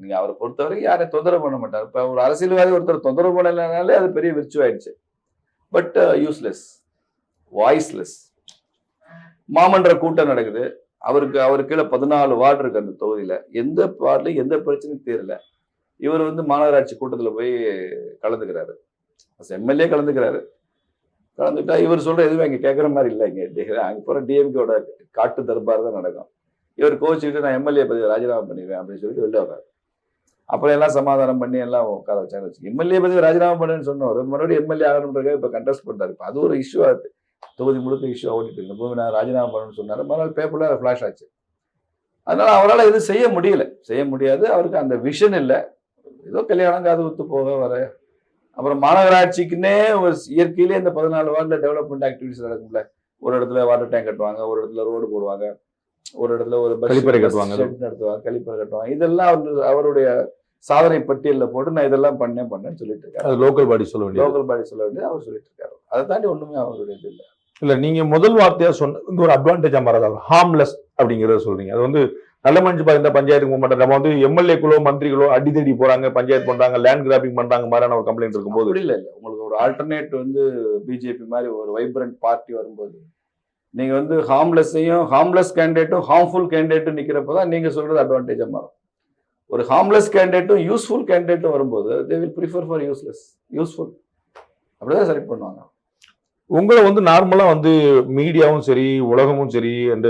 நீங்க அவரை பொறுத்தவரைக்கும் யாரையும் தொந்தரவு பண்ண மாட்டார். இப்ப ஒரு அரசியல்வாதி ஒருத்தர் தொந்தரவு பண்ணலனாலே அது பெரிய விர்ச்சு ஆயிடுச்சு. But useless, voiceless. மாமன்ற கூட்டம் நடக்குது, அவரு கீழே 14 வார்டு இருக்கு அந்த தொகுதியில. எந்த வார்டுல எந்த பிரச்சனையும் தெரியல. இவர் வந்து மாநகராட்சி கூட்டத்துல போய் கலந்துக்கிறாரு, எம்எல்ஏ கலந்துக்கிறாரு. கலந்துட்டா இவர் சொல்ற எதுவும் அங்க கேட்கற மாதிரி இல்லை. அங்க போற டிஎம்கேட காட்டு தர்பார் தான் நடக்கும். இவர் கோச்சுக்கிட்டு நான் எம்எல்ஏ பதவி ராஜினாமா பண்ணிடுவேன் அப்படின்னு சொல்லிட்டு வெளில வர்றாரு. அப்புறம் எல்லாம் சமாதானம் பண்ணி எல்லாம் உட்கார வச்சாங்க. எம்எல்ஏ பதவி ராஜினாமா பண்ணுன்னு சொன்னவர் மறுபடியும் எம்எல்ஏ ஆகணுன்றதுக்காக இப்ப கண்டெஸ்ட் பண்றாரு. அது ஒரு இஷ்யூ ஆகுது, தொகுதி முழுக்க இஷ்யூ ஓடிட்டு இருக்கு. பூமி நான் ராஜினாமா பண்ணணும்னு சொன்னாரு, மறுநாள் பேப்பர்ல ஃபிளாஷ் ஆச்சு. அதனால அவரால் எதுவும் செய்ய முடியாது. அவருக்கு அந்த விஷன் இல்லை. ஏதோ கல்யாணம் காது ஒத்து போக வர. அப்புறம் மாநகராட்சிக்குன்னே ஒரு இயற்கையிலே இந்த 14 வார்டுல டெவலப்மெண்ட் ஆக்டிவிட்டிஸ் நடக்கும்ல. ஒரு இடத்துல வாட்டர் டேங்க் கட்டுவாங்க, ஒரு இடத்துல ரோடு போடுவாங்க, ஒரு இடத்துல ஒரு கழிப்பறை கட்டுவாங்க, நடத்துவாங்க, கழிப்பறை கட்டுவாங்க. இதெல்லாம் அவருடைய சாதனை பட்டியலில் போட்டு நான் இதெல்லாம் பண்ணேன்னு சொல்லிட்டு இருக்காரு. லோக்கல் பாடி சொல்ல வேண்டியது அவர் சொல்லிட்டு இருக்காரு. அதை தாண்டி ஒண்ணுமே அவருடைய இது இல்லை. இல்ல நீங்க முதல் வார்த்தையா சொன்ன இந்த ஒரு அட்வான்டேஜா மாறாது, ஹார்ம்லெஸ் அப்படிங்கறத சொல்றீங்க. அது வந்து நல்ல மனுஷன் இந்த பஞ்சாயத்துக்கு போக மாட்டாங்க. நம்ம வந்து எம்எல்ஏக்களோ மந்திரிகளோ அடி தேடி போறாங்க, பஞ்சாயத்து பண்றாங்க, லேண்ட் கிராபிங் பண்றாங்க மாதிரியான ஒரு கம்ப்ளைண்ட் இருக்கும்போது இல்ல உங்களுக்கு ஒரு ஆல்டர்னேட் வந்து பிஜேபி மாதிரி ஒரு வைப்ரண்ட் பார்ட்டி வரும்போது நீங்க வந்து ஹார்ம்லெஸ் கேண்டிடேட்டும் ஹார்ம்ஃபுல் கேண்டிடேட்டும் நிக்கிறப்பதான் நீங்க சொல்றது அட்வான்டேஜா மாறும். ஒரு ஹார்ம்லெஸ் கேண்டிடேட்டும் யூஸ்ஃபுல் கேண்டிடேட்டும் வரும்போது they will prefer for useful அப்படிதான் செலக்ட் பண்ணுவாங்க. உங்களை வந்து நார்மலா வந்து மீடியாவும் சரி, உலகமும் சரி, அந்த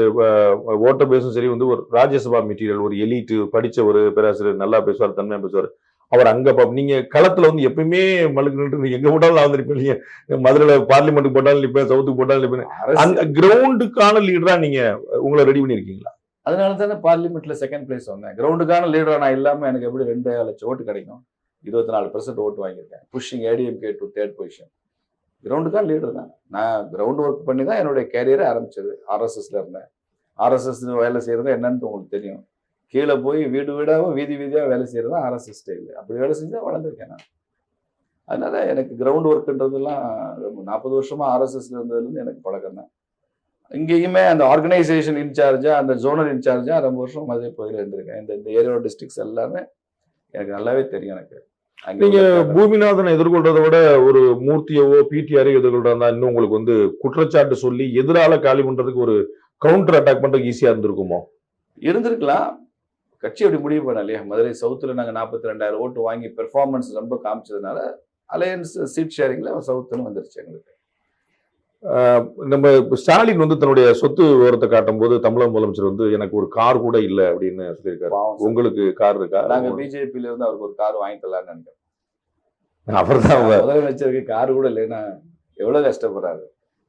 ஓட்டர் பேஸும் சரி வந்து ஒரு ராஜ்யசபா மெட்டீரியல், ஒரு எலிட் படிச்ச ஒரு பேராசிரியர், நல்லா பேசுவார், தன்மையா பேசுவார். அவர் அங்க நீங்க களத்துல வந்து எப்பயுமே மலுக்கு எங்க போட்டாலும் நான் வந்திருப்பீங்க. மதுரையில பார்லிமெண்ட்டுக்கு போட்டாலும் நிற்பேன், சவுத்துக்கு போட்டாலும் நிற்பேன். அந்த கிரவுண்டுக்கான லீடரா நீங்க உங்களை ரெடி பண்ணிருக்கீங்களா? அதனால தானே பார்லிமெண்ட்ல செகண்ட் பிளேஸ் வந்தேன். கிரவுண்டுக்கான லீடரா நான் இல்லாம எனக்கு எப்படி 2 லட்சம் ஓட்டு கிடைக்கும்? 24% ஓட்டு வாங்கியிருக்கேன். Pushing ADMK to 3rd position. கிரவுண்டுக்கான லீடர் தான். நான் கிரவுண்ட் ஒர்க் பண்ணி தான் என்னுடைய கேரியரை ஆரம்பிச்சது. ஆர்எஸ்எஸ்ல இருந்தேன். ஆர்எஸ்எஸ் வேலை செய்யறது என்னன்னு உங்களுக்கு தெரியும். கீழே போய் வீடு வீடாவும் வீதி வீதியாக வேலை செய்யறது தான் ஆர்எஸ்எஸ் ஸ்டைல். அப்படி வேலை செஞ்சா வளர்ந்துருக்கேன் நான். அதனால எனக்கு கிரவுண்ட் ஒர்க்ன்றதுலாம் 40 வருஷமா ஆர்எஸ்எஸ்ல இருந்ததுலேருந்து எனக்கு பழக்கம் தான். இங்கேயுமே அந்த ஆர்கனைசேஷன் இன்சார்ஜா, அந்த ஜோனல் இன்சார்ஜா ரொம்ப வருஷம் மதுரை பகுதியில் இருந்திருக்கேன். இந்த ஏரியாவோட டிஸ்ட்ரிக்ட்ஸ் எல்லாமே எனக்கு நல்லாவே தெரியும். எனக்கு நீங்க பூமிநாதனை எதிர்கொள்றதை விட ஒரு மூர்த்தியவோ பிடிஆரையோ எதிர்கொள்றதா இன்னும் உங்களுக்கு வந்து குற்றச்சாட்டு சொல்லி எதிரால காலி பண்றதுக்கு ஒரு கவுண்டர் அட்டாக் பண்றதுக்கு ஈஸியா இருந்திருக்குமோ? இருந்திருக்கலாம். கட்சி அப்படி முடிவு பண்ண இல்லையா? மதுரை சவுத்துல நாங்க 42,000 ஓட்டு வாங்கி பெர்ஃபார்மன்ஸ் ரொம்ப காமிச்சதுனால அலையன்ஸ் சீட் ஷேரிங்ல சவுத்துன்னு வந்துருச்சு எங்களுக்கு. நம்ம ஸ்டாலின் வந்து தன்னுடைய சொத்து விவரத்தை காட்டும் போது தமிழக முதலமைச்சர் வந்து எனக்கு ஒரு கார் கூட இல்லை அப்படின்னு சொல்லியிருக்காரு. உங்களுக்கு கார் இருக்கா? நாங்க பிஜேபியில இருந்து அவருக்கு ஒரு கார் வாங்கி தரலாம்னு நினைக்கிறோம். அவர் தான் முதலமைச்சருக்கு கார் கூட இல்லைன்னா எவ்வளவு கஷ்டப்படுறாரு.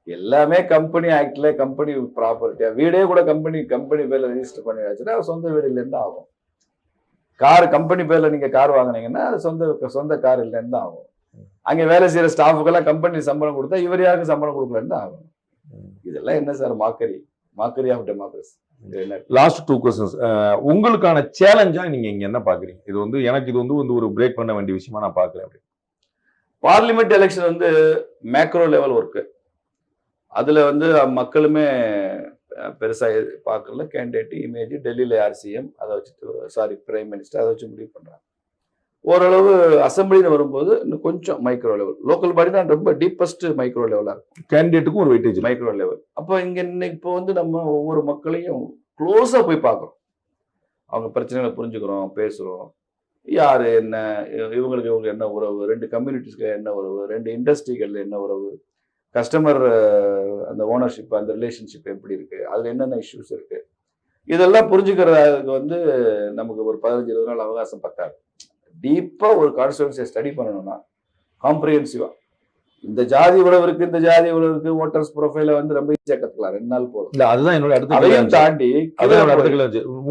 எல்லாமே கம்பெனி ஆக்ட்ல, கம்பெனி ப்ராப்பர்ட்டியா, வீடே கூட கம்பெனி பேர்ல ரெஜிஸ்டர் பண்ணி வச்சுன்னா சொந்த வீடு இல்லைன்னு தான் ஆகும். கார் கம்பெனி பேர்ல நீங்க கார் வாங்கினீங்கன்னா அது சொந்த கார் இல்லைன்னு தான் ஆகும். அங்கே வேலை செய்யற ஸ்டாஃபுக்கெல்லாம் கம்பெனி சம்பளம் கொடுத்தா இவர் யாருக்கும் சம்பளம் கொடுக்கலன்னு தான் ஆகும். இதெல்லாம் என்ன sir mockery of democracy. Last 2 questions. உங்களுக்கான சேலஞ்சா நீங்க இங்க என்ன பாக்குறீங்க? இது வந்து எனக்கு இது வந்து ஒரு பிரேக் பண்ண வேண்டிய விஷயமா நான் பாக்குறேன். பார்லிமெண்ட் எலெக்ஷன் வந்து மேக்ரோ லெவல் ஒர்க்கு. அதுல வந்து மக்களுமே பெருசா பார்க்கல. கேண்டிடேட் இமேஜ், டெல்லியில யார் சிஎம், அதை வச்சு பிரைம் மினிஸ்டர், அதை வச்சு முடிவு பண்றாங்க. ஓரளவு அசம்பிளின்னு வரும்போது இன்னும் கொஞ்சம் மைக்ரோ லெவல், லோக்கல் பாடி தான் ரொம்ப டீப்பஸ்ட் மைக்ரோ லெவலா இருக்கும். கேண்டிடேட்டுக்கும் ஒரு வெயிட்டேஜ் மைக்ரோ லெவல். அப்போ இங்க இப்போ வந்து நம்ம ஒவ்வொரு மக்களையும் க்ளோஸா போய் பார்க்குறோம், அவங்க பிரச்சனைகளை புரிஞ்சுக்கிறோம், பேசுறோம். யாரு என்ன, இவங்களுக்கு என்ன உறவு, 2 கம்யூனிட்டிஸ்க்கு என்ன உறவு, 2 இண்டஸ்ட்ரிகள்ல என்ன உறவு, கஸ்டமர் அந்த ஓனர்ஷிப், அந்த ரிலேஷன்ஷிப் எப்படி இருக்கு, அதுல என்னென்ன இஷ்யூஸ் இருக்கு, இதெல்லாம் புரிஞ்சுக்கிறதுக்கு வந்து நமக்கு ஒரு 15-20 நாள் அவகாசம் பத்தாது. டீப்பா ஒரு கான்ஸ்டிட்யூன்சியை ஸ்டடி பண்ணணும்னா காம்ப்ரிஹென்சிவா இந்த ஜாதி இவ்வளவு இருக்கு, இந்த ஜாதி இவ்வளவு இருக்கு, ஓட்டர்ஸ் ப்ரொஃபைல வந்து ரொம்ப ஈஸியா கத்துக்கலாம் 2 நாள் போதும். இல்ல அதுதான் என்னோட அதையும் தாண்டி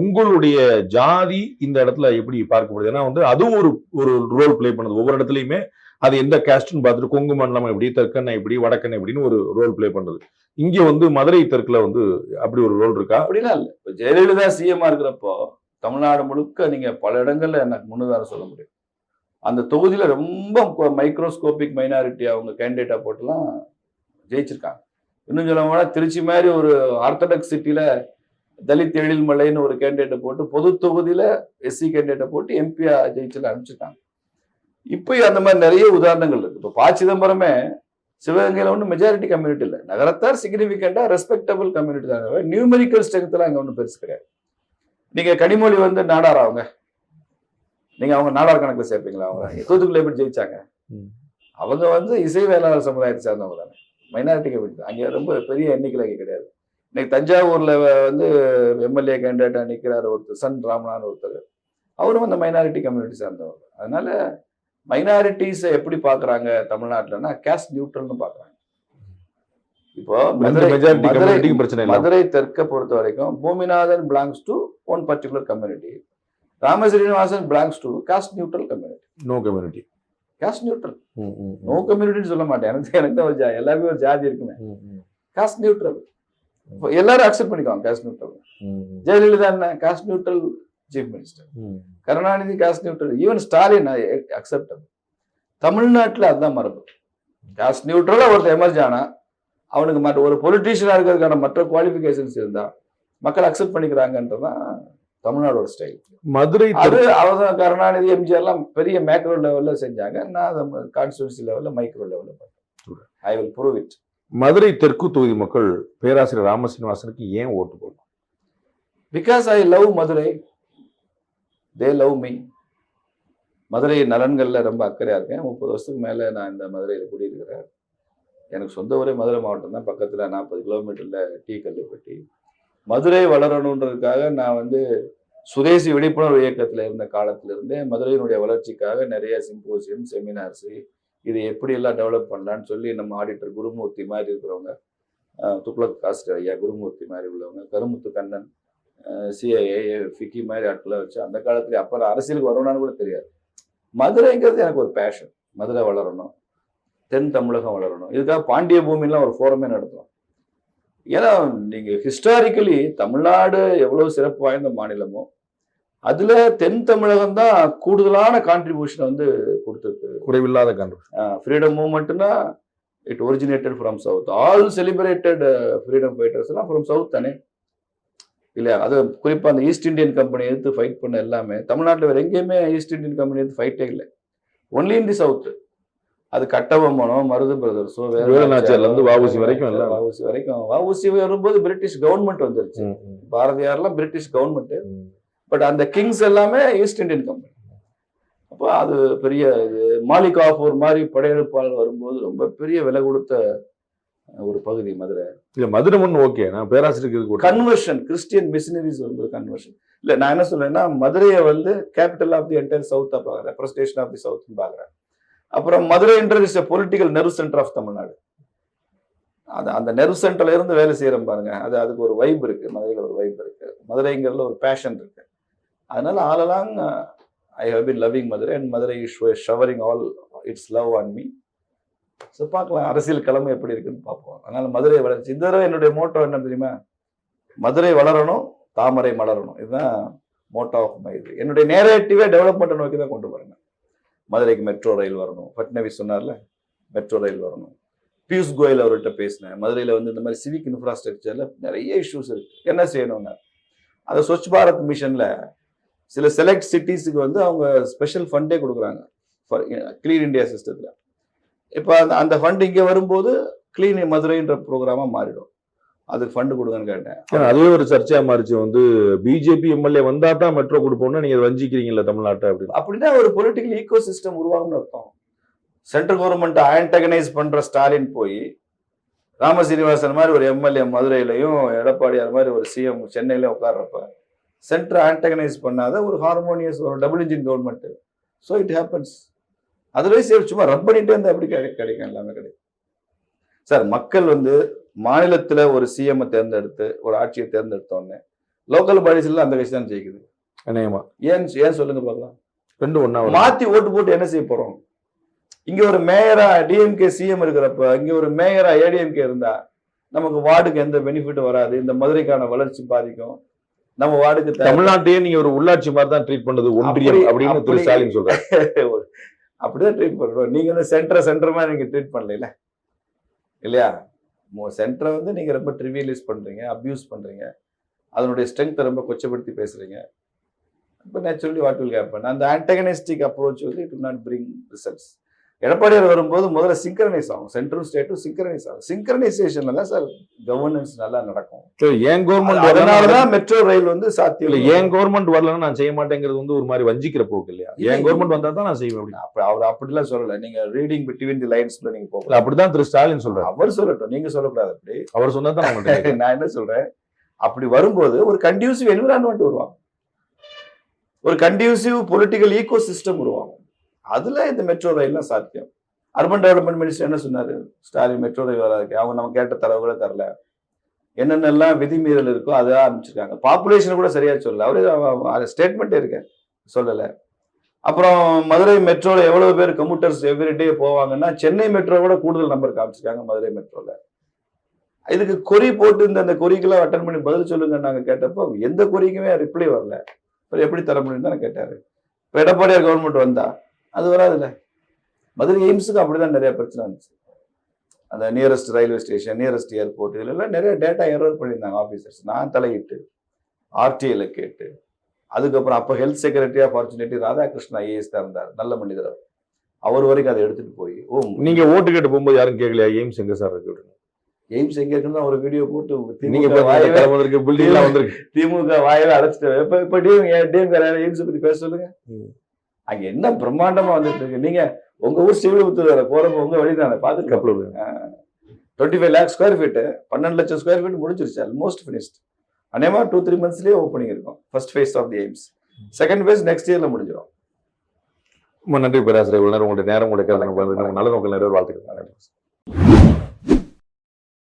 உங்களுடைய ஜாதி இந்த இடத்துல எப்படி பார்க்கப்படுது? ஏன்னா வந்து அதுவும் ஒரு ரோல் பிளே பண்ணுது. ஒவ்வொரு இடத்துலயுமே அது எந்த கேஸ்ட்னு பார்த்துட்டு கொங்கு மண்டலம் எப்படி, தெற்கண்ணை எப்படி, வடக்கண்ணை எப்படின்னு ஒரு ரோல் பிளே பண்றது. இங்க வந்து மதுரை தெற்குல வந்து அப்படி ஒரு ரோல் இருக்கா? அப்படிலாம் இல்ல. இப்ப ஜெயலலிதா சிஎம்மா இருக்கிறப்போ தமிழ்நாடு முழுக்க நீங்க பல இடங்கள்ல எனக்கு முன்னுதாரணம் சொல்ல முடியும். அந்த தொகுதியில ரொம்ப மைக்ரோஸ்கோபிக் மைனாரிட்டி அவங்க கேண்டிடேட்டா போட்டுலாம் ஜெயிச்சிருக்காங்க. இன்னும் சொல்ல போனா திருச்சி மாதிரி ஒரு ஆர்த்தடாக்ஸ் சிட்டில தலித் எழில்மலைன்னு ஒரு கேண்டிடேட்டை போட்டு, பொது தொகுதியில எஸ்சி கேண்டிடேட்டை போட்டு எம்பியா ஜெயிச்சுல அனுப்பிச்சிருக்காங்க. இப்போ அந்த மாதிரி நிறைய உதாரணங்கள் இருக்கு. இப்போ சிதம்பரமே சிவகங்கையில ஒன்றும் மெஜாரிட்டி கம்யூனிட்டி இல்லை, நகரத்தார் சிக்னிபிகண்டா ரெஸ்பெக்டபிள் கம்யூனிட்டி தான். நியூமெரிக்கல் ஸ்ட்ரென்த் எல்லாம் அங்க ஒன்றும் பெருசு கிடையாது. நீங்க கனிமொழி வந்து நாடார், நீங்க அவங்க நாடார் கணக்குல சேர்ப்பீங்களா? அவங்க தூத்துக்குள்ள எப்படி ஜெயிச்சாங்க? அவங்க வந்து இசை வேளாளர் சமுதாயத்தை சார்ந்தவங்க தானே, மைனாரிட்டி கம்யூனிட்டி. அங்கே ரொம்ப பெரிய எண்ணிக்கையில் அங்கே கிடையாது. இன்னைக்கு தஞ்சாவூர்ல வந்து எம்எல்ஏ கேண்டிடேட்டா நிற்கிறார் ஒருத்தர், சன் ராமனான் ஒருத்தர், அவரும் அந்த மைனாரிட்டி கம்யூனிட்டி சார்ந்தவர். அதனால மைனாரிட்டிஸை எப்படி பாக்குறாங்க தமிழ்நாட்டுலன்னா கேஸ்ட் நியூட்ரல்னு பாக்குறாங்க. இப்போ மதுரை தெற்க பொறுத்த வரைக்கும் Boominathan belongs to one particular community, Rama Srinivasan belongs to caste neutral community. No community, caste neutral. No கம்யூனிட்டின்னு சொல்ல மாட்டேன், எனக்கு ஒரு எல்லாருமே ஒரு ஜாதி இருக்குமே. காஸ்ட் நியூட்ரல் எல்லாரும் அக்செப்ட் பண்ணிக்குவாங்க. Caste neutral. ஜெயலலிதா என்ன caste neutral chief minister, Karunanidhi caste neutral, even Stalin acceptable. தமிழ்நாட்டில் அதுதான் மரபு. காஸ்ட் நியூட்ரலா ஒருத்தர் எமர்ஜ் ஆனா அவனுக்கு மற்ற ஒரு பொலிட்டீஷியனா இருக்கிறதுக்கான மற்ற குவாலிஃபிகேஷன்ஸ் இருந்தா மக்கள் அக்செப்ட் பண்ணிக்கிறாங்கன்றதான் தமிழ்நாடோட ஸ்டைல். மதுரை அது அவதான் கருணாநிதி எம்ஜிஆர் எல்லாம் பெரிய மேக்ரோ லெவல்ல செஞ்சாங்க. நான் அதை கான்ஸ்டிட்யூன்சி லெவல்ல மைக்ரோ லெவல்ல பார்த்தேன். I will prove it. Madurai தெற்கு தொகுதி மக்கள் பேராசிரியர் ராமசீனிவாசனுக்கு ஏன் ஓட்டு போடணும்? Because I love Madurai, they love me. Madurai நலன்கள்ல ரொம்ப அக்கறையா இருக்கேன். 30 வருஷத்துக்கு மேல நான் இந்த மதுரையில குடியிருக்கிறேன். எனக்கு சொந்த ஊரே மதுரை மாவட்டம் தான். பக்கத்துல 40 கிலோமீட்டர்ல டீ கல்லுப்பட்டி. மதுரை வளரணுன்றதுக்காக நான் வந்து சுதேசி விழிப்புணர்வு இயக்கத்துல இருந்த காலத்துல இருந்தே மதுரையினுடைய வளர்ச்சிக்காக நிறைய சிம்போசியம், செமினார்ஸ், இது எப்படி எல்லாம் டெவலப் பண்ணலான்னு சொல்லி நம்ம ஆடிட்டர் குருமூர்த்தி மாதிரி இருக்கிறவங்க, துக்ளக் காஸ்ட் ஐயா குருமூர்த்தி மாதிரி உள்ளவங்க, கருமுத்து கண்ணன், சிஐஏ ஃபிக்கி மாதிரி ஆட்களை வச்சு அந்த காலத்துல அப்புறம் அரசியலுக்கு வரணும்னு கூட தெரியாது. மதுரைங்கிறது எனக்கு ஒரு பேஷன். மதுரை வளரணும், தென் தமிழகம் வளரணும். இதுக்காக பாண்டிய பூமியெல்லாம் ஒரு ஃபோரமே நடத்தும். ஏன்னா நீங்க ஹிஸ்டாரிக்கலி தமிழ்நாடு எவ்வளவு சிறப்பு வாய்ந்த மாநிலமோ அதுல தென் தமிழகம் தான் கூடுதலான கான்ட்ரிபியூஷன் வந்து கொடுத்துருக்கு. குறைவில்லாத கான்ட்ரிபியூஷன். ஃப்ரீடம் மூவ்மெண்ட்னா it originated from south. All celebrated freedom fighters எல்லாம் ஃப்ரம் சவுத் தானே இல்லையா? அது குறிப்பா அந்த ஈஸ்ட் இந்தியன் கம்பெனி எடுத்து ஃபைட் பண்ண எல்லாமே தமிழ்நாட்டில் வேற எங்கேயுமே ஈஸ்ட் இந்தியன் கம்பெனி எடுத்து ஃபைட்டே இல்லை. Only in the south. அது கட்டபொம்மனோ, மருது பிரதர்ஸோ, வஉசி வரைக்கும் வஉசி வரும்போது பிரிட்டிஷ் கவர்மெண்ட் வந்துருச்சு. பாரதியார்லாம் பிரிட்டிஷ் கவர்மெண்ட். பட் அந்த கிங்ஸ் எல்லாமே ஈஸ்ட் இந்தியன் கம்பெனி. அப்போ அது பெரிய இது மாலிகாஃபூர் மாதிரி படையெடுப்பாளர் வரும்போது ரொம்ப பெரிய விலை கொடுத்த ஒரு பகுதி மதுரை. இல்ல மதுரை ஒன்று ஓகே. நான் பேராசிரியர் கன்வர்ஷன், கிறிஸ்டியன் மிஷனரிஸ் வரும்போது கன்வர்ஷன் இல்ல. நான் என்ன சொல்றேன்னா மதுரையை வந்து கேபிட்டல் ஆஃப் தி என்டையர் சவுத்தா பாக்குறேன், ரெப்ரசன்டேஷன் ஆஃப் தி சவுத் பாக்குறேன். அப்புறம் Madurai is political nerve center of Tamil Nadu. அந்த நெர்வ் சென்டர்ல இருந்து வேலை செய்யறோம் பாருங்க, அதுக்கு ஒரு வைப் இருக்கு. மதுரையில் ஒரு வைப் இருக்கு, மதுரைங்கிறதுல ஒரு பேஷன் இருக்கு. அதனால all along I have been loving Madurai and Madurai is showering all its love on me. So பார்க்கலாம் அரசியல் களம் எப்படி இருக்குன்னு பார்ப்போம். அதனால மதுரை வளர்ச்சி இந்த தடவை என்னுடைய மோட்டோ என்ன தெரியுமா? மதுரை வளரணும், தாமரை மலரணும். இதுதான் மோட்டோ ஆஃப் மை இது. என்னுடைய நேரேட்டிவே டெவலப்மெண்ட்டை நோக்கி தான் கொண்டு வரேன். மதுரைக்கு மெட்ரோ ரயில் வரணும், பட்னவிஸ் சொன்னார்ல, மெட்ரோ ரயில் வரணும். பியூஷ் கோயல் அவர்கிட்ட பேசினேன். மதுரையில் வந்து இந்த மாதிரி சிவிக் இன்ஃப்ராஸ்ட்ரக்சரில் நிறைய இஷ்யூஸ் இருக்கு, என்ன செய்யணும்னா அதை ஸ்வச் பாரத் மிஷனில் சில செலக்ட் சிட்டிஸுக்கு வந்து அவங்க ஸ்பெஷல் ஃபண்டே கொடுக்குறாங்க கிளீன் இந்தியா சிஸ்டத்தில். இப்போ அந்த ஃபண்ட் இங்கே வரும்போது கிளீன் மதுரைன்ற ப்ரோக்ராமாக மாறிடும். அதுக்கு ஃபண்டு கொடுங்கன்னு கேட்டேன். அதுவே ஒரு சர்ச்சையா மாறிச்சு. வந்து பிஜேபி எம்எல்ஏ வந்தா தான் மெட்ரோ கொடுப்போம்னா நீங்க வஞ்சிக்கிறீங்களா தமிழ்நாட்டை அப்படின்னு. அப்படின்னா ஒரு பொலிட்டிக்கல் ஈகோ சிஸ்டம் உருவாகும்னு அர்த்தம். சென்ட்ரல் கவர்மெண்ட் ஆன்டகனைஸ் பண்ற ஸ்டாலின் போய் ராமசீனிவாசன் மாதிரி ஒரு எம்எல்ஏ மதுரையிலையும் எடப்பாடியார் மாதிரி ஒரு சிஎம் சென்னையில உட்கார்றப்ப சென்டர் ஆன்டகனைஸ் பண்ணாத ஒரு ஹார்மோனியஸ் ஒரு double engine government. So it happens. Otherwise சும்மா ரப் பண்ணிட்டே இருந்தால் அப்படி கிடைக்கும், எல்லாமே கிடைக்கும் சார். மக்கள் வந்து மாநிலத்தில் ஒரு சிஎம் தேர்ந்தெடுத்து ஒரு ஆட்சியை தேர்ந்தெடுத்தோடனே லோக்கல் பாடிஸ்ல அந்த கட்சி தான் ஜெயிக்குது. ஏன் சொல்லுங்க பார்க்கலாம். ரெண்டு ஒண்ணா மாத்தி ஓட்டு போட்டு என்ன செய்ய போறோம்? இங்க ஒரு மேயரா டிஎம்கே சிஎம் இருக்கிறப்ப இங்க ஒரு மேயரா ஏடிஎம்கே இருந்தா நமக்கு வார்டுக்கு எந்த பெனிஃபிட் வராது. இந்த மதுரைக்கான வளர்ச்சி பாதிக்கும். நம்ம வார்டுக்கு தமிழ்நாட்டையே நீங்க ஒரு உள்ளாட்சி மாதிரி தான் ட்ரீட் பண்ணது ஒன்றியம் அப்படின்னு திரு ஸ்டாலின் சொல்றாரு. அப்படிதான் ட்ரீட் பண்றோம். நீங்க வந்து சென்டர் மாதிரி நீங்க ட்ரீட் பண்ணல இல்லையா? சென்டரை வந்து நீங்க ரொம்ப ட்ரிவியலைஸ் பண்றீங்க, அப்யூஸ் பண்றீங்க, அதனுடைய ஸ்ட்ரென்த்தை ரொம்ப கொச்சப்படுத்தி பேசுறீங்க. இப்போ நேச்சுரலி வாட் வில் ஹேப்பன்? அந்த ஆன்டகனிஸ்டிக் அப்ரோச் வந்து it will not bring results. எடப்பாடியார் வரும்போது முதல்ல சிங்க்ரனைஸ் ஆகும், சென்ட்ரல் ஸ்டேட்டும் சிங்க்ரனைஸ் ஆகும். சிங்க்ரனைசேஷன்ல தான் சார் கவர்னன்ஸ் நல்லா நடக்கும். ஏன் கவர்மெண்ட் அதனாலதான் மெட்ரோ ரயில் வந்து சாத்தியம். இல்லை, ஏன் கவர்மெண்ட் வரலன்னா நான் செய்ய மாட்டேங்கிறது வந்து ஒரு மாதிரி வஞ்சிக்கிற போக்கு இல்லையா? ஏன் கவர்மெண்ட் வந்தா தான் நான் செய்வேன். அவர் அப்படிலாம் சொல்லல. நீங்க ரீடிங் பிட்வீன் தி லைன்ஸ்ல நீங்க போகல. அப்படிதான் திரு ஸ்டாலின் சொல்றாரு. அவர் சொல்லட்டும், நீங்க சொல்லக்கூடாது. அப்படி அவர் சொன்னா தான் நான் என்ன சொல்றேன், அப்படி வரும்போது ஒரு கண்டியூசிவ் என்விரான்மெண்ட் உருவாகும், ஒரு கண்டியூசிவ் பொலிட்டிக்கல் ஈகோ சிஸ்டம் உருவாகும். அதுல இந்த மெட்ரோ ரயில்லாம் சாத்தியம். அர்பன் டெவலப்மெண்ட் மினிஸ்டர் என்ன சொன்னாரு? ஸ்டாலின் மெட்ரோ ரயில் வராது, அவங்க நம்ம கேட்ட தரவுகளை தரல, என்னென்னலாம் விதிமீறல் இருக்கோ அதை ஆரம்பிச்சிருக்காங்க. பாப்புலேஷன் கூட சரியா சொல்லல, அவரே ஸ்டேட்மெண்ட்டே இருக்க சொல்லல. அப்புறம் மதுரை மெட்ரோல எவ்வளவு பேர் கம்யூட்டர்ஸ் எவ்ரிடே போவாங்கன்னா சென்னை மெட்ரோவோட கூடுதல் நம்பர் காமிச்சிருக்காங்க மதுரை மெட்ரோல. இதுக்கு கொரி போட்டு இந்த கொரிக்கெல்லாம் அட்டன் பண்ணி பதில் சொல்லுங்க நாங்க கேட்டப்போ எந்த கொரிக்குமே ரிப்ளை வரல. அப்புறம் எப்படி தர முடியும் தானே கேட்டாரு. இப்போ எடப்பாடியார் கவர்மெண்ட் வந்தா அது வராதுல்ல. மதுரை எய்ம்ஸுக்கு அப்படிதான் நிறைய பிரச்சனை இருந்துச்சு. அந்த nearest railway station, nearest airport, இதுல எல்லாம் நிறைய டேட்டா எரர் பண்ணியிருந்தாங்க ஆஃபீஸர்ஸ். நான் தலையிட்டு ஆர்டிஐல கேட்டு, அதுக்கப்புறம் அப்போ ஹெல்த் செக்ரட்டரியா ஃபார்ச்சுனேட்லி ராதாகிருஷ்ணன் ஐஏஎஸ் தான் இருந்தார், நல்ல மனிதர். அவர் வரைக்கும் அதை எடுத்துட்டு போய் நீங்க ஓட்டு கேட்டு போகும்போது யாரும் கேட்கலையா எய்ம்ஸ் எங்க சார் இருக்கு? எய்ம்ஸ் எங்க இருக்குன்னு ஒரு வீடியோ போட்டு திமுக வாயில அடைச்சிட்டு இப்ப டிஎம்கே எய்ம்ஸ் பத்தி பேச சொல்லுங்க. அங்க என்ன பிரம்மாண்டமா வந்துட்டு இருக்கு. நீங்க உங்க ஊர் ஸ்ரீவில்லிபுத்தூர் போறப்ப உங்க வழிதானே பாத்துட்டு 25 lakh ஸ்கொயர் ஃபீட் 12 லட்சம் ஸ்கொயர் ஃபீட் முடிஞ்சிருச்சு, ஆல்மோஸ்ட் ஃபினிஷ்ட். அநேகமா 2-3 monthsலயே ஓப்பனிங் இருக்கும். First phase of the AIIMS. Second phase next இயர்ல முடிஞ்சிடும். ரொம்ப நன்றி பேராசிரியர். உங்களுடைய நேரம், உங்களுடைய நல்ல நோக்கம் நிறைய வாழ்த்துக்கள்.